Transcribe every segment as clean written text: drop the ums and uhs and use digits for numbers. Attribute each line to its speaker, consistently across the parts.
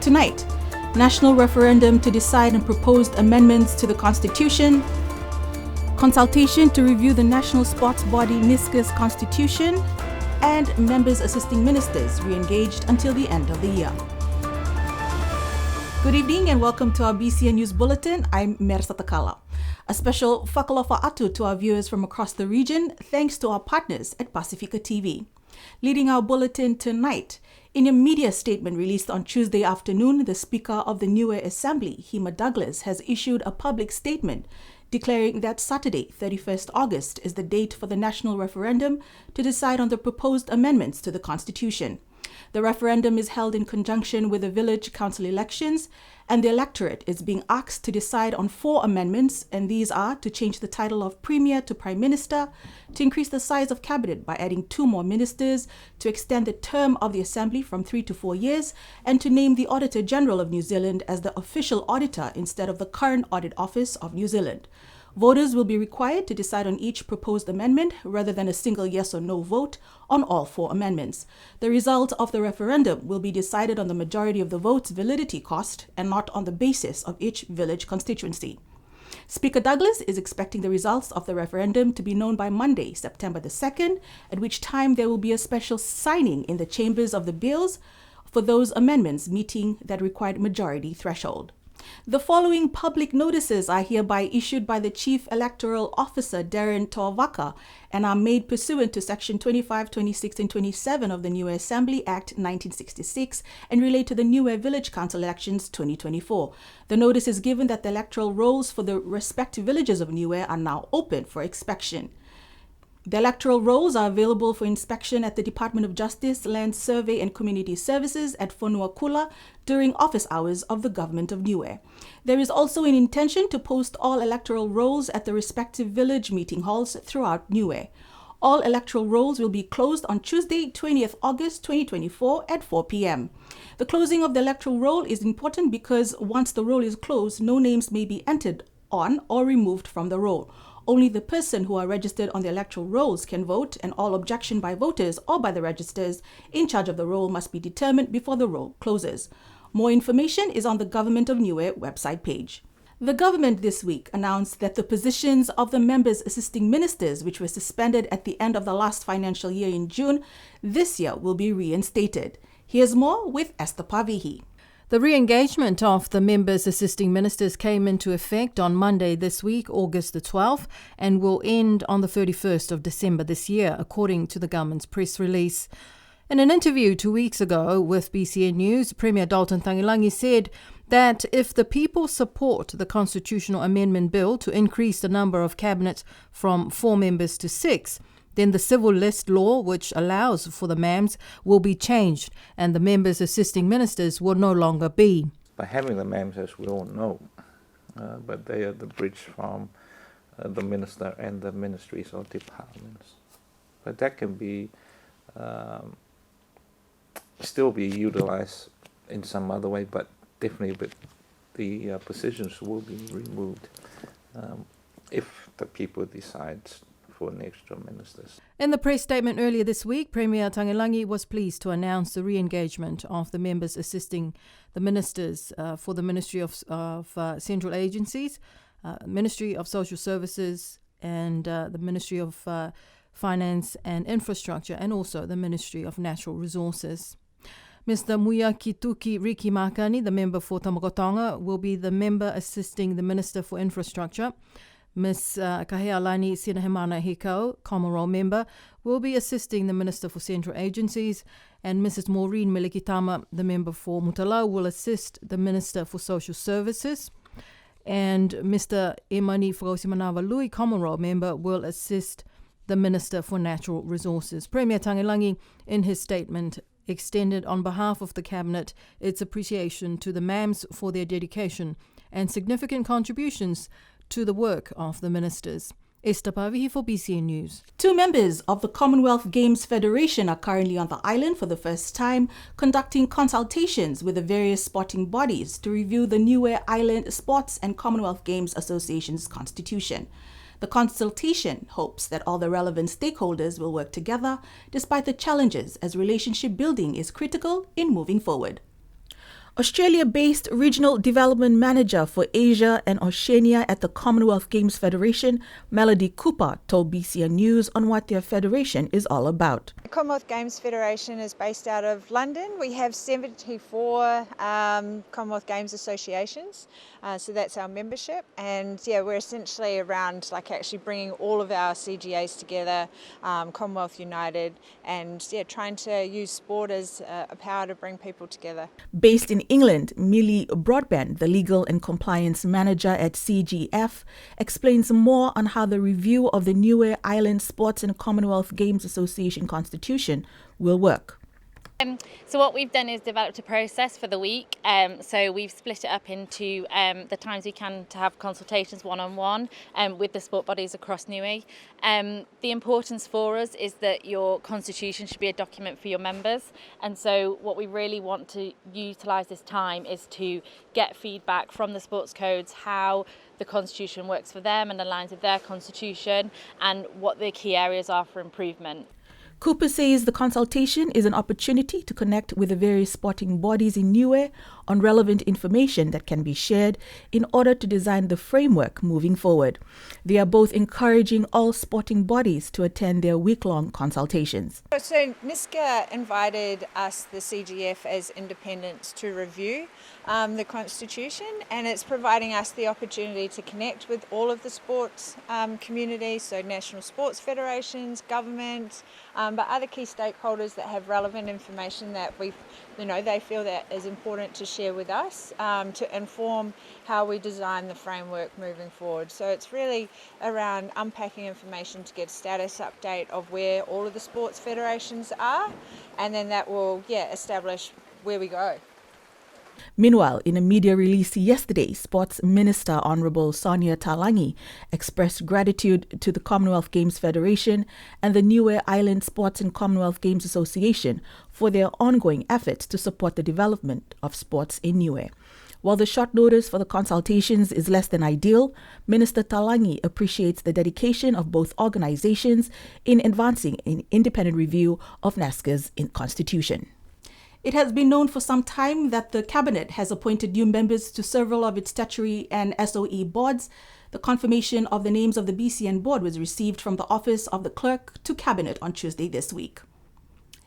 Speaker 1: Tonight, national referendum to decide on proposed amendments to the Constitution, consultation to review the national sports body NISCA's constitution, and members assisting ministers re-engaged until the end of the year. Good evening and welcome to our BCN News Bulletin. I'm Mersa Takala. A special whakalofa atu to our viewers from across the region, thanks to our partners at Pacifica TV. Leading our bulletin tonight, in a media statement released on Tuesday afternoon, the Speaker of the Newway Assembly, Hema Douglas, has issued a public statement declaring that Saturday, 31st August, is the date for the national referendum to decide on the proposed amendments to the Constitution. The referendum is held in conjunction with the village council elections, and the electorate is being asked to decide on 4 amendments, and these are to change the title of Premier to Prime Minister, to increase the size of cabinet by adding 2 more ministers, to extend the term of the Assembly from 3 to 4 years, and to name the Auditor General of New Zealand as the official auditor instead of the current Audit Office of New Zealand. Voters will be required to decide on each proposed amendment rather than a single yes or no vote on all 4 amendments. The result of the referendum will be decided on the majority of the vote's validity cost and not on the basis of each village constituency. Speaker Douglas is expecting the results of the referendum to be known by Monday, September the 2nd, at which time there will be a special signing in the chambers of the bills for those amendments meeting that required majority threshold. The following public notices are hereby issued by the Chief Electoral Officer, Darren Toavaka, and are made pursuant to Section 25, 26, and 27 of the Newway Assembly Act 1966 and relate to the Newway Village Council elections 2024. The notice is given that the electoral rolls for the respective villages of Newway are now open for inspection. The electoral rolls are available for inspection at the Department of Justice, Land Survey and Community Services at Fonuakula during office hours of the Government of Newway. There is also an intention to post all electoral rolls at the respective village meeting halls throughout Newway. All electoral rolls will be closed on Tuesday, 20th August 2024 at 4 p.m. The closing of the electoral roll is important because once the roll is closed, no names may be entered on or removed from the roll. Only the person who are registered on the electoral rolls can vote, and all objection by voters or by the registers in charge of the roll must be determined before the roll closes. More information is on the Government of Newway website page. The government this week announced that the positions of the members assisting ministers, which were suspended at the end of the last financial year in June, this year will be reinstated. Here's more with Esther Pavihi.
Speaker 2: The re-engagement of the members assisting ministers came into effect on Monday this week, August the 12th, and will end on the 31st of December this year, according to the government's press release. In an interview 2 weeks ago with BCN News, Premier Dalton Tagilangi said that if the people support the constitutional amendment bill to increase the number of cabinets from 4 members to 6, then the civil list law, which allows for the MAMs, will be changed and the members assisting ministers will no longer be.
Speaker 3: By having the MAMs, as we all know, but they are the bridge from the minister and the ministries or departments. But that can be still be utilized in some other way, but definitely the positions will be removed if the people decide for an extra ministers.
Speaker 2: In the press statement earlier this week, Premier Tagilangi was pleased to announce the re-engagement of the members assisting the ministers for the Ministry of Central Agencies, Ministry of Social Services, and the Ministry of Finance and Infrastructure, and also the Ministry of Natural Resources. Mr. Muyakituki Riki Makani, the member for Tamagotonga, will be the member assisting the Minister for Infrastructure. Ms. Kahealani Sinahemana Hikau, Commonwealth member, will be assisting the Minister for Central Agencies, and Mrs. Maureen Milikitama, the member for Mutalau, will assist the Minister for Social Services, and Mr. Emani Whakausimanawa Lui, Commonwealth member, will assist the Minister for Natural Resources. Premier Tagilangi, in his statement, extended on behalf of the Cabinet its appreciation to the MAMs for their dedication and significant contributions to the work of the ministers. Esther Pavihi for BCN News.
Speaker 1: 2 members of the Commonwealth Games Federation are currently on the island for the first time, conducting consultations with the various sporting bodies to review the Newway Island Sports and Commonwealth Games Association's constitution. The consultation hopes that all the relevant stakeholders will work together despite the challenges, as relationship building is critical in moving forward. Australia-based Regional Development Manager for Asia and Oceania at the Commonwealth Games Federation, Melody Cooper, told BCN News on what their federation is all about.
Speaker 4: The Commonwealth Games Federation is based out of London. We have 74 Commonwealth Games associations, so that's our membership. And yeah, we're essentially around actually bringing all of our CGAs together, Commonwealth United, and trying to use sport as a power to bring people together.
Speaker 1: Based in England, Millie Broadbent, the Legal and Compliance Manager at CGF, explains more on how the review of the Newway Island Sports and Commonwealth Games Association Constitution will work.
Speaker 5: So what we've done is developed a process for the week. So we've split it up into the times we can to have consultations one-on-one with the sport bodies across Newway. The importance for us is that your constitution should be a document for your members. And so what we really want to utilise this time is to get feedback from the sports codes, how the constitution works for them and aligns with their constitution, and what the key areas are for improvement.
Speaker 1: Cooper says the consultation is an opportunity to connect with the various sporting bodies in Newway on relevant information that can be shared in order to design the framework moving forward. They are both encouraging all sporting bodies to attend their week-long consultations.
Speaker 4: So NISCA invited us, the CGF, as independents to review the Constitution, and it's providing us the opportunity to connect with all of the sports community, so national sports federations, government, but other key stakeholders that have relevant information that they feel that is important to share with us to inform how we design the framework moving forward. So it's really around unpacking information to get a status update of where all of the sports federations are, and then that will establish where we go.
Speaker 1: Meanwhile, in a media release yesterday, Sports Minister Honourable Sonia Talangi expressed gratitude to the Commonwealth Games Federation and the Newway Island Sports and Commonwealth Games Association for their ongoing efforts to support the development of sports in Newway. While the short notice for the consultations is less than ideal, Minister Talangi appreciates the dedication of both organisations in advancing an independent review of NASCA's constitution. It has been known for some time that the Cabinet has appointed new members to several of its statutory and SOE boards. The confirmation of the names of the BCN Board was received from the Office of the Clerk to Cabinet on Tuesday this week.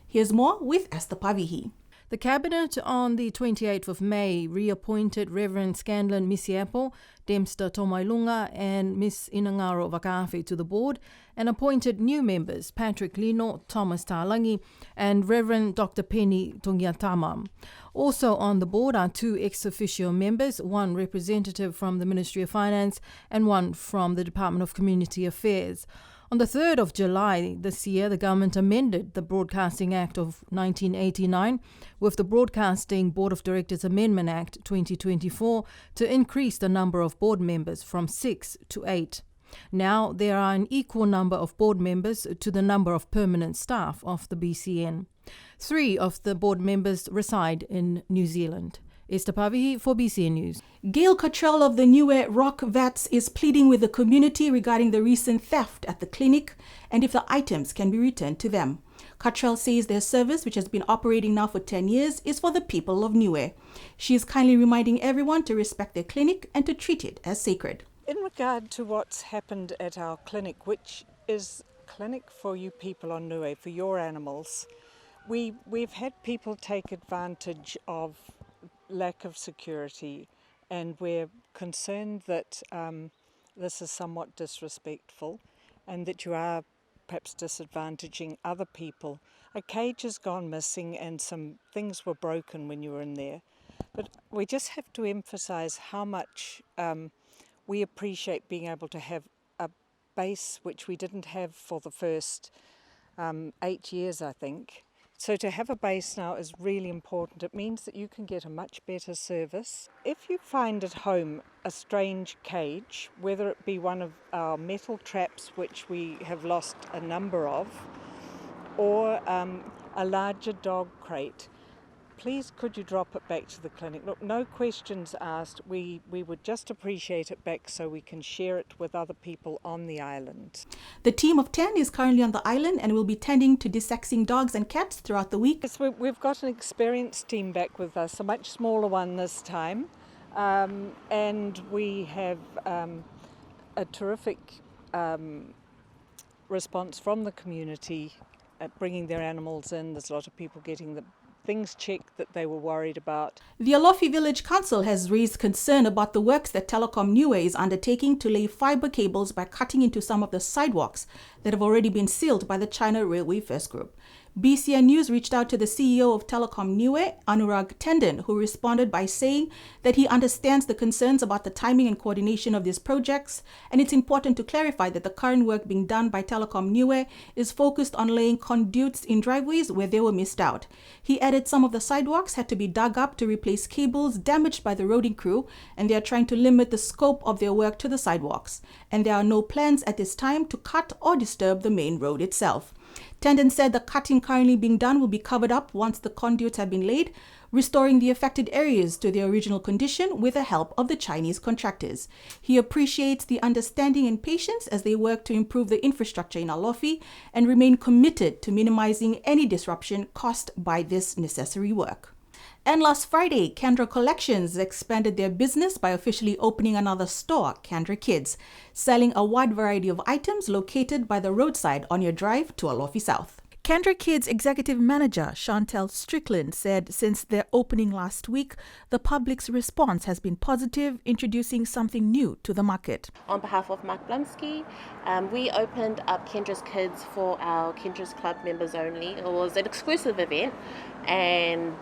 Speaker 1: Here's more with Esther Pavihi.
Speaker 2: The Cabinet on the 28th of May reappointed Reverend Scanlon Misiapo, Dempster Tomailunga and Miss Inangaro Vakafe to the board, and appointed new members Patrick Lino, Thomas Talangi and Reverend Dr. Penny Tungiatama. Also on the board are two ex-officio members, one representative from the Ministry of Finance and one from the Department of Community Affairs. On the 3rd of July this year, the government amended the Broadcasting Act of 1989 with the Broadcasting Board of Directors Amendment Act 2024 to increase the number of board members from 6 to 8. Now there are an equal number of board members to the number of permanent staff of the BCN. 3 of the board members reside in New Zealand. Esther Pavihi for BCN News.
Speaker 1: Gail Cottrell of the Newway Rock Vets is pleading with the community regarding the recent theft at the clinic and if the items can be returned to them. Cottrell says their service, which has been operating now for 10 years, is for the people of Newway. She is kindly reminding everyone to respect their clinic and to treat it as sacred.
Speaker 6: In regard to what's happened at our clinic, which is a clinic for you people on Newway, for your animals, we've had people take advantage of lack of security, and we're concerned that this is somewhat disrespectful and that you are perhaps disadvantaging other people. A cage has gone missing and some things were broken when you were in there, but we just have to emphasise how much we appreciate being able to have a base which we didn't have for the first 8 years, I think. So to have a base now is really important. It means that you can get a much better service. If you find at home a strange cage, whether it be one of our metal traps, which we have lost a number of, or a larger dog crate, please could you drop it back to the clinic? Look, no questions asked. We would just appreciate it back so we can share it with other people on the island.
Speaker 1: The team of 10 is currently on the island and will be tending to dissecting dogs and cats throughout the week.
Speaker 6: Yes, we've got an experienced team back with us, a much smaller one this time, and we have a terrific response from the community at bringing their animals in. There's a lot of people getting the things checked that they were worried about.
Speaker 1: The Alofi Village Council has raised concern about the works that Telecom Newway is undertaking to lay fibre cables by cutting into some of the sidewalks that have already been sealed by the China Railway First Group. BCN News reached out to the CEO of Telecom Newway, Anurag Tendon, who responded by saying that he understands the concerns about the timing and coordination of these projects, and it's important to clarify that the current work being done by Telecom Newway is focused on laying conduits in driveways where they were missed out. He added some of the sidewalks had to be dug up to replace cables damaged by the roading crew, and they are trying to limit the scope of their work to the sidewalks, and there are no plans at this time to cut or disturb the main road itself. Tendon said the cutting currently being done will be covered up once the conduits have been laid, restoring the affected areas to their original condition with the help of the Chinese contractors. He appreciates the understanding and patience as they work to improve the infrastructure in Alofi and remain committed to minimizing any disruption caused by this necessary work. And last Friday, Kendra Collections expanded their business by officially opening another store, Kendra Kids, selling a wide variety of items located by the roadside on your drive to Alofi South. Kendra Kids Executive Manager Chantel Strickland said since their opening last week, the public's response has been positive, introducing something new to the market.
Speaker 7: On behalf of Mark Blumsky, we opened up Kendra's Kids for our Kendra's Club members only. It was an exclusive event, and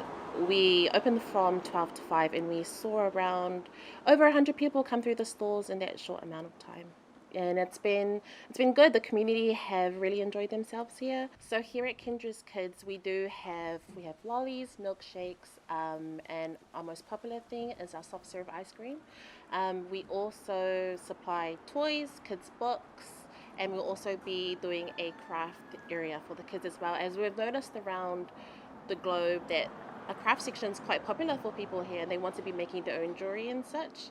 Speaker 7: we opened from 12 to 5, and we saw around over 100 people come through the stores in that short amount of time. And it's been good. The community have really enjoyed themselves here. So here at Kendra's Kids, we have lollies, milkshakes, and our most popular thing is our soft serve ice cream. We also supply toys, kids' books, and we'll also be doing a craft area for the kids as well. As we've noticed around the globe that a craft section is quite popular for people here, and they want to be making their own jewelry and such.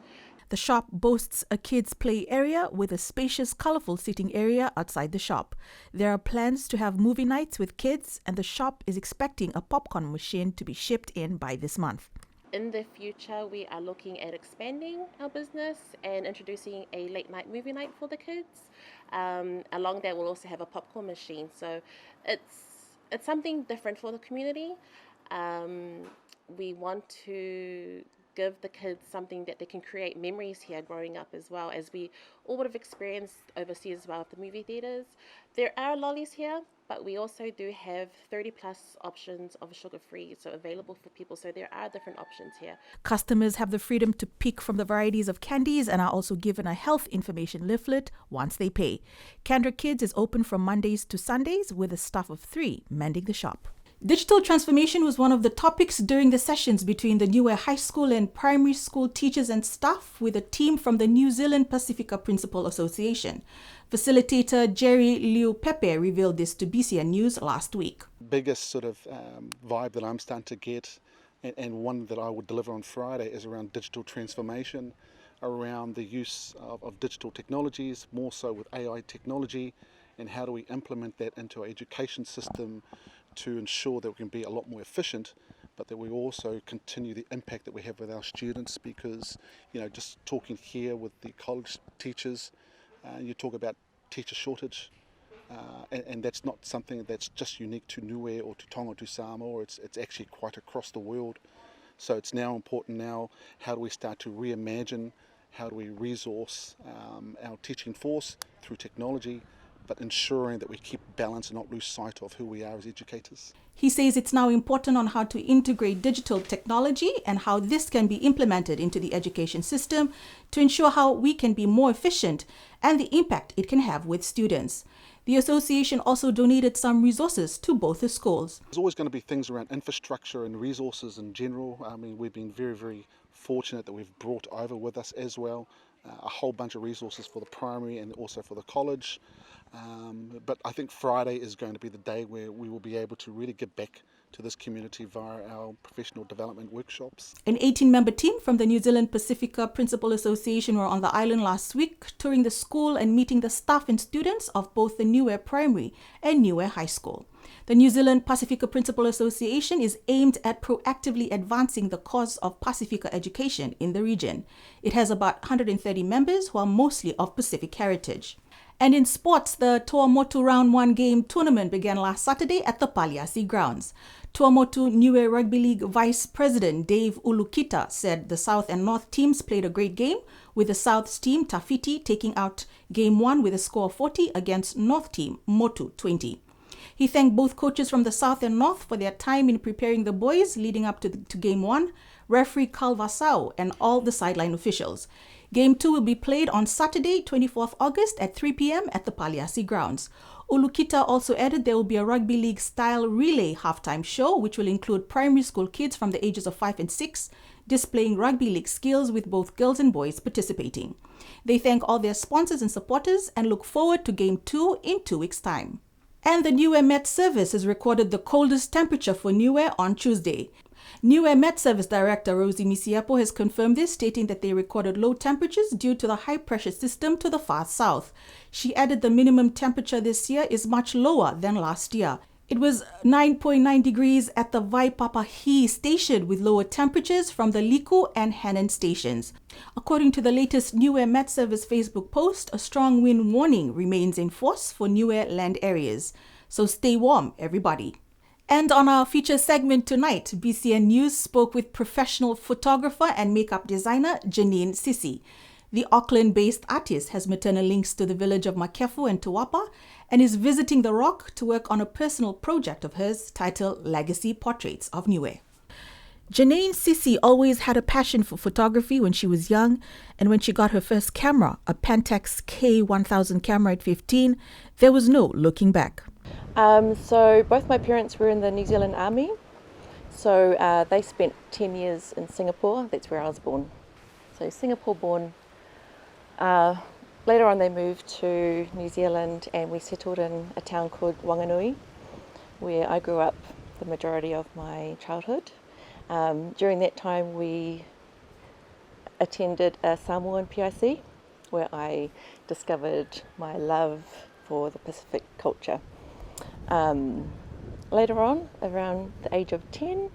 Speaker 1: The shop boasts a kids' play area with a spacious, colorful sitting area outside the shop. There are plans to have movie nights with kids, and the shop is expecting a popcorn machine to be shipped in by this month.
Speaker 7: In the future, we are looking at expanding our business and introducing a late night movie night for the kids. Along that, we'll also have a popcorn machine. So it's something different for the community. We want to give the kids something that they can create memories here growing up as well, as we all would have experienced overseas as well at the movie theatres. There are lollies here, but we also do have 30 plus options of sugar-free, so available for people. So there are different options here.
Speaker 1: Customers have the freedom to pick from the varieties of candies and are also given a health information leaflet once they pay. Kendra Kids is open from Mondays to Sundays with a staff of 3 mending the shop. Digital transformation was one of the topics during the sessions between the Newway High School and primary school teachers and staff with a team from the New Zealand Pacifica Principal Association. Facilitator Jerry Liu Pepe revealed this to BCN News last week.
Speaker 8: Biggest sort of vibe that I'm starting to get, and one that I would deliver on Friday, is around digital transformation, around the use of digital technologies, more so with AI technology, and how do we implement that into our education system to ensure that we can be a lot more efficient, but that we also continue the impact that we have with our students. Because, just talking here with the college teachers, you talk about teacher shortage, and that's not something that's just unique to Niue or to Tonga, to Samoa. It's actually quite across the world. So it's now important how do we start to reimagine, how do we resource our teaching force through technology, but ensuring that we keep balance and not lose sight of who we are as educators.
Speaker 1: He says it's now important on how to integrate digital technology and how this can be implemented into the education system to ensure how we can be more efficient and the impact it can have with students. The association also donated some resources to both the schools.
Speaker 8: There's always going to be things around infrastructure and resources in general. I mean, we've been very, very fortunate that we've brought over with us as well a whole bunch of resources for the primary and also for the college. But I think Friday is going to be the day where we will be able to really get back to this community via our professional development workshops.
Speaker 1: An 18-member team from the New Zealand Pacifica Principal Association were on the island last week, touring the school and meeting the staff and students of both the Newway Primary and Newway High School. The New Zealand Pacifica Principal Association is aimed at proactively advancing the cause of Pacifica education in the region. It has about 130 members who are mostly of Pacific heritage. And in sports, the Tuamotu Round 1 game tournament began last Saturday at the Paliasi grounds. Tuamotu Newway Rugby League Vice President Dave Ulukita said the South and North teams played a great game, with the South's team Tafiti taking out Game 1 with a score of 40 against North team Motu 20. He thanked both coaches from the South and North for their time in preparing the boys leading up to Game 1, referee Carl Vasau, and all the sideline officials. Game 2 will be played on Saturday, 24th August at 3 p.m. at the Paliasi grounds. Ulukita also added there will be a Rugby League style relay halftime show, which will include primary school kids from the ages of 5 and 6, displaying Rugby League skills with both girls and boys participating. They thank all their sponsors and supporters and look forward to Game 2 in 2 weeks' time. And the Newway Met Service has recorded the coldest temperature for Newway on Tuesday. Newway Met Service Director Rosie Misiapo has confirmed this, stating that they recorded low temperatures due to the high-pressure system to the far south. She added the minimum temperature this year is much lower than last year. It was 9.9 degrees at the Waipapahi station, with lower temperatures from the Liku and Hannan stations. According to the latest Newway Met Service Facebook post, a strong wind warning remains in force for Newway land areas. So stay warm, everybody. And on our feature segment tonight, BCN News spoke with professional photographer and makeup designer Janine Sisi. The Auckland-based artist has maternal links to the village of Makefu and Tuapa and is visiting the Rock to work on a personal project of hers titled Legacy Portraits of Newway. Janine Sisi always had a passion for photography when she was young, and when she got her first camera, a Pentax K1000 camera at 15, there was no looking back.
Speaker 9: So both my parents were in the New Zealand Army, so they spent 10 years in Singapore. That's where I was born. So Singapore born. Later on they moved to New Zealand and we settled in a town called Wanganui, where I grew up the majority of my childhood. During that time we attended a Samoan PIC, where I discovered my love for the Pacific culture. Later on, around the age of 10,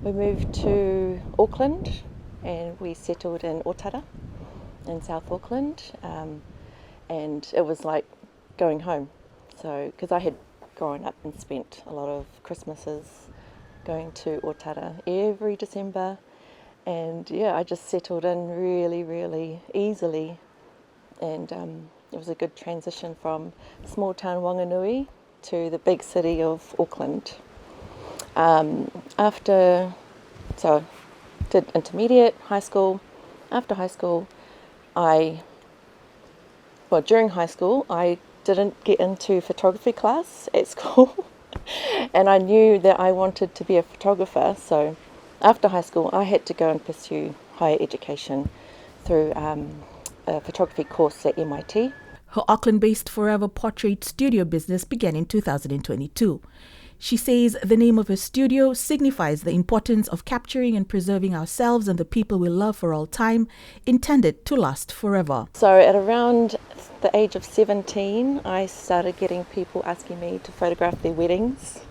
Speaker 9: we moved to Auckland and we settled in Otara in South Auckland, and it was like going home. So, because I had grown up and spent a lot of Christmases going to Otara every December, and yeah, I just settled in really, really easily, and it was a good transition from small town Wanganui to the big city of Auckland. So did intermediate, high school. After high school, during high school, I didn't get into photography class at school, and I knew that I wanted to be a photographer. So after high school, I had to go and pursue higher education through a photography course at MIT.
Speaker 1: Her Auckland-based Forever Portrait studio business began in 2022. She says the name of her studio signifies the importance of capturing and preserving ourselves and the people we love for all time, intended to last forever.
Speaker 9: So at around the age of 17, I started getting people asking me to photograph their weddings,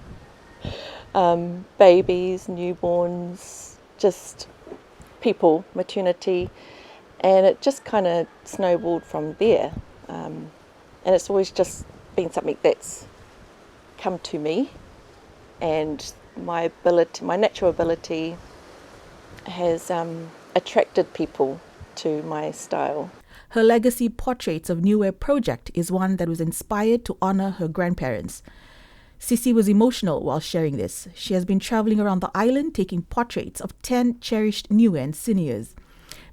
Speaker 9: babies, newborns, just people, maternity, and it just kind of snowballed from there. And it's always just been something that's come to me, and my natural ability has attracted people to my style.
Speaker 1: Her Legacy Portraits of Newway project is one that was inspired to honor her grandparents. Sisi was emotional while sharing this. She has been traveling around the island taking portraits of 10 cherished Newwayan seniors.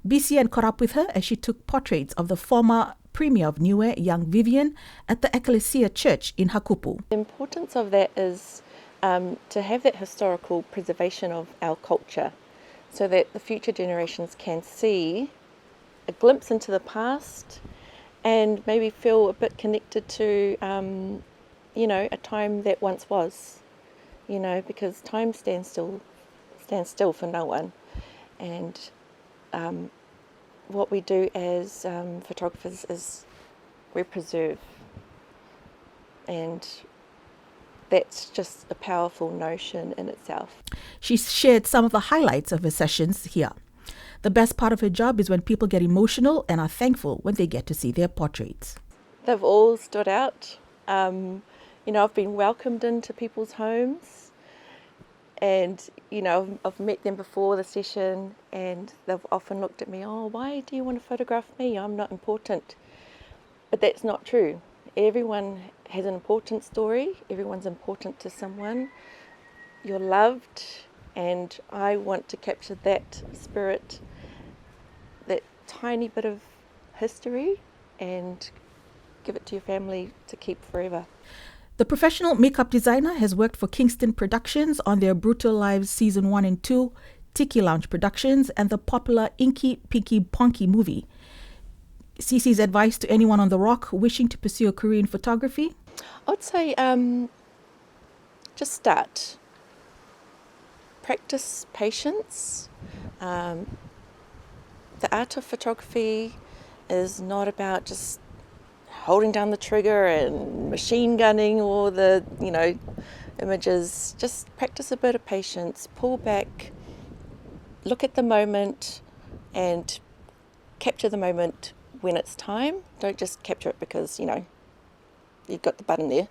Speaker 1: BCN caught up with her as she took portraits of the former Premier of Newway, young Vivian, at the Ecclesia Church in Hakupu.
Speaker 9: The importance of that is to have that historical preservation of our culture, so that the future generations can see a glimpse into the past and maybe feel a bit connected to, a time that once was. you know, because time stands still for no one. And what we do as photographers is we preserve, and that's just a powerful notion in itself.
Speaker 1: She shared some of the highlights of her sessions here. The best part of her job is when people get emotional and are thankful when they get to see their portraits.
Speaker 9: They've all stood out. You know, I've been welcomed into people's homes, and, you know, I've met them before the session, and they've often looked at me, oh, why do you want to photograph me? I'm not important. But that's not true. Everyone has an important story. Everyone's important to someone. You're loved, and I want to capture that spirit, that tiny bit of history, and give it to your family to keep forever.
Speaker 1: The professional makeup designer has worked for Kingston Productions on their Brutal Lives Season 1 and 2, Tiki Lounge Productions, and the popular Inky Pinky Ponky movie. Cece's advice to anyone on the rock wishing to pursue a career in photography?
Speaker 9: I would say just start. Practice patience. The art of photography is not about just holding down the trigger and machine gunning all the, you know, images. Just practice a bit of patience, pull back, look at the moment and capture the moment when it's time. Don't just capture it because, you know, you've got the button there.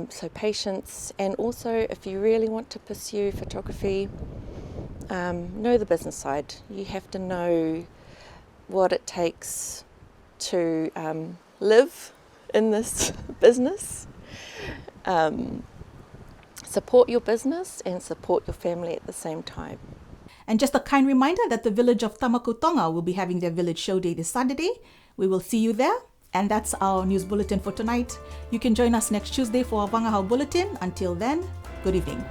Speaker 9: So patience, and also if you really want to pursue photography, know the business side. You have to know what it takes to live in this business. Support your business and support your family at the same time.
Speaker 1: And just a kind reminder that the village of Tamakutonga will be having their village show day this Saturday. We will see you there. And that's our news bulletin for tonight. You can join us next Tuesday for our Wangahau Bulletin. Until then, good evening.